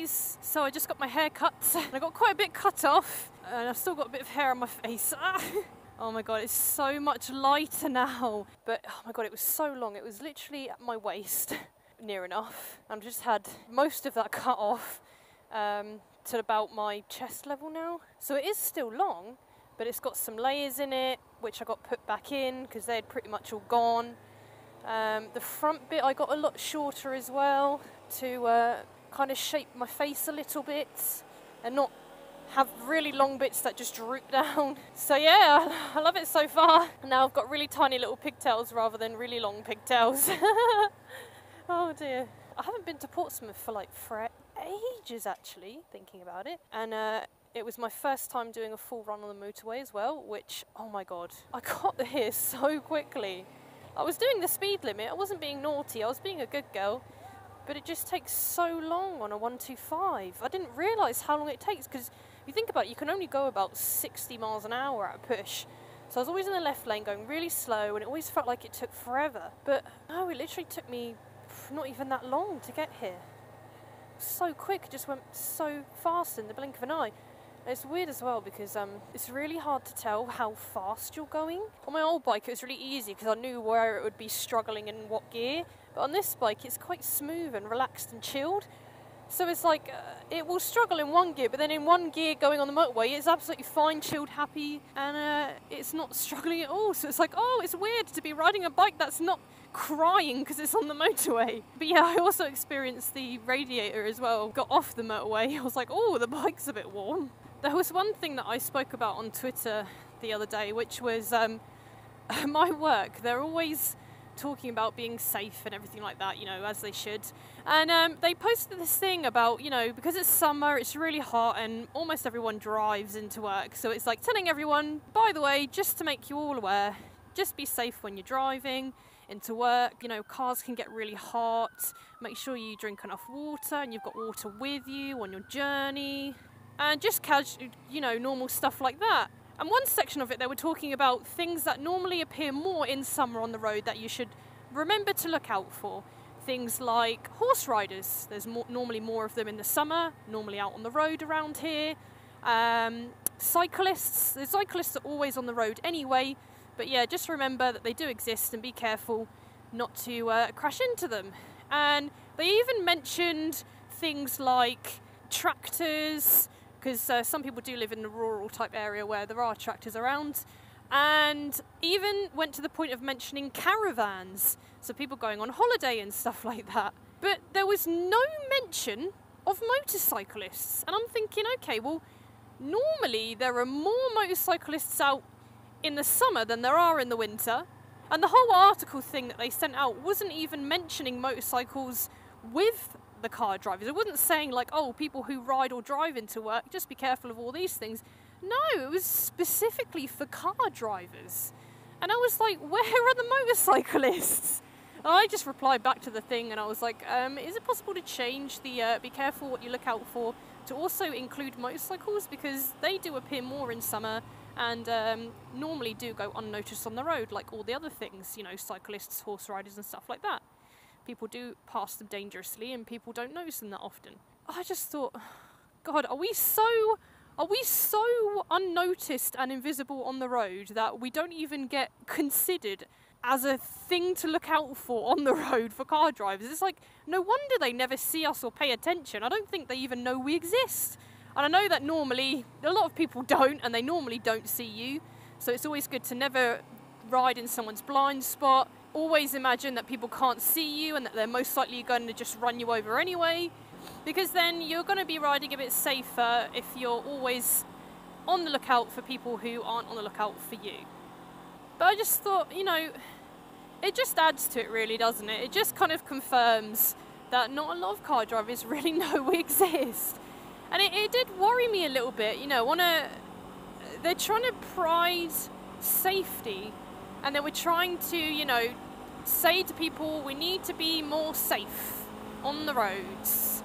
guys, so I just got my hair cut. I got quite a bit cut off and I've still got a bit of hair on my face. Oh my god, it's so much lighter now. But oh my god, it was so long. It was literally at my waist, near enough. I've just had most of that cut off to about my chest level now. So it is still long, but it's got some layers in it, which I got put back in because they had pretty much all gone. The front bit I got a lot shorter as well to kind of shape my face a little bit and not have really long bits that just droop down. So yeah, I love it so far. Now I've got really tiny little pigtails rather than really long pigtails. Oh dear. I haven't been to Portsmouth for ages actually, thinking about it. And it was my first time doing a full run on the motorway as well, which, oh my god, I got here so quickly. I was doing the speed limit, I wasn't being naughty, I was being a good girl. But it just takes so long on a 125. I didn't realise how long it takes, because if you think about it, you can only go about 60 miles an hour at a push. So I was always in the left lane going really slow, and it always felt like it took forever. But no, it literally took me not even that long to get here. So quick, it just went so fast in the blink of an eye. And it's weird as well because it's really hard to tell how fast you're going. On my old bike it was really easy because I knew where it would be struggling in what gear. But on this bike it's quite smooth and relaxed and chilled. So it's like, it will struggle in one gear, but then in one gear going on the motorway, it's absolutely fine, chilled, happy, and it's not struggling at all. So it's like, oh, it's weird to be riding a bike that's not crying because it's on the motorway. But yeah, I also experienced the radiator as well. Got off the motorway, I was like, oh, the bike's a bit warm. There was one thing that I spoke about on Twitter the other day, which was my work. They're always talking about being safe and everything like that, you know, as they should. And they posted this thing about, you know, because it's summer, it's really hot and almost everyone drives into work. So it's like telling everyone, by the way, just to make you all aware, just be safe when you're driving into work. You know, cars can get really hot. Make sure you drink enough water and you've got water with you on your journey. And just casual, you know, normal stuff like that. And one section of it, they were talking about things that normally appear more in summer on the road that you should remember to look out for. Things like horse riders. There's normally more of them in the summer, normally out on the road around here. Cyclists. The cyclists are always on the road anyway. But yeah, just remember that they do exist and be careful not to crash into them. And they even mentioned things like tractors, because some people do live in the rural type area where there are tractors around, and even went to the point of mentioning caravans, so people going on holiday and stuff like that. But there was no mention of motorcyclists, and I'm thinking, okay, well, normally there are more motorcyclists out in the summer than there are in the winter, and the whole article thing that they sent out wasn't even mentioning motorcycles with the car drivers. It wasn't saying like, oh, people who ride or drive into work, just be careful of all these things. No, it was specifically for car drivers. And I was like, where are the motorcyclists? And I just replied back to the thing and I was like, is it possible to change the be careful what you look out for to also include motorcycles, because they do appear more in summer and normally do go unnoticed on the road like all the other things, you know, cyclists, horse riders and stuff like that. People do pass them dangerously and people don't notice them that often. I just thought, God, are we so unnoticed and invisible on the road that we don't even get considered as a thing to look out for on the road for car drivers? It's like, no wonder they never see us or pay attention. I don't think they even know we exist. And I know that normally a lot of people don't, and they normally don't see you. So it's always good to never ride in someone's blind spot. Always imagine that people can't see you and that they're most likely going to just run you over anyway, because then you're going to be riding a bit safer if you're always on the lookout for people who aren't on the lookout for you. But I just thought, you know, it just adds to it really, doesn't it? It just kind of confirms that not a lot of car drivers really know we exist. And it did worry me a little bit, you know, they're trying to prize safety, and they were trying to, you know, say to people, we need to be more safe on the roads.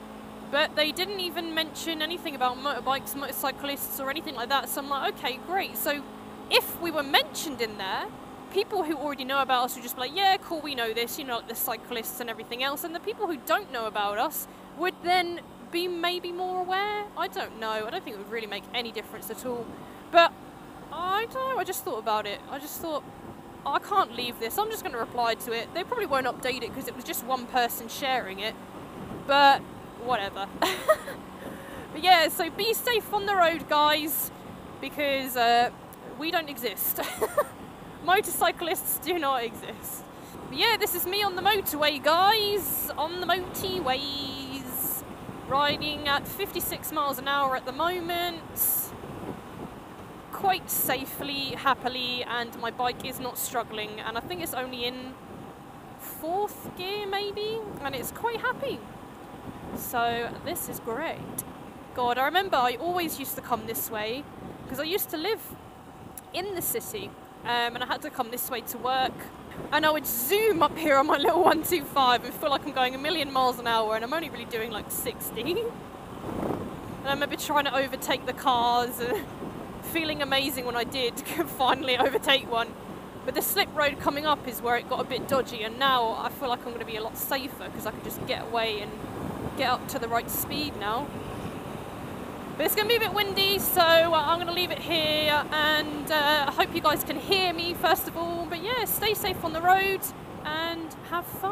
But they didn't even mention anything about motorbikes, motorcyclists or anything like that. So I'm like, okay, great. So if we were mentioned in there, people who already know about us would just be like, yeah, cool, we know this, you know, like the cyclists and everything else. And the people who don't know about us would then be maybe more aware. I don't know. I don't think it would really make any difference at all. But I don't know. I just thought about it. I just thought, I can't leave this. I'm just going to reply to it. They probably won't update it because it was just one person sharing it. But whatever. But yeah, so be safe on the road, guys, because we don't exist. Motorcyclists do not exist. But yeah, this is me on the motorway, guys. On the motorways. Riding at 56 miles an hour at the moment. Quite safely, happily, and my bike is not struggling. And I think it's only in 4th gear, maybe? And it's quite happy. So this is great. God, I remember I always used to come this way because I used to live in the city and I had to come this way to work, and I would zoom up here on my little 125 and feel like I'm going a million miles an hour and I'm only really doing like 60. And I remember trying to overtake the cars and feeling amazing when I did finally overtake one. But the slip road coming up is where it got a bit dodgy, and now I feel like I'm going to be a lot safer because I can just get away and get up to the right speed now. But it's going to be a bit windy, so I'm going to leave it here, and I hope you guys can hear me first of all. But yeah, stay safe on the road and have fun.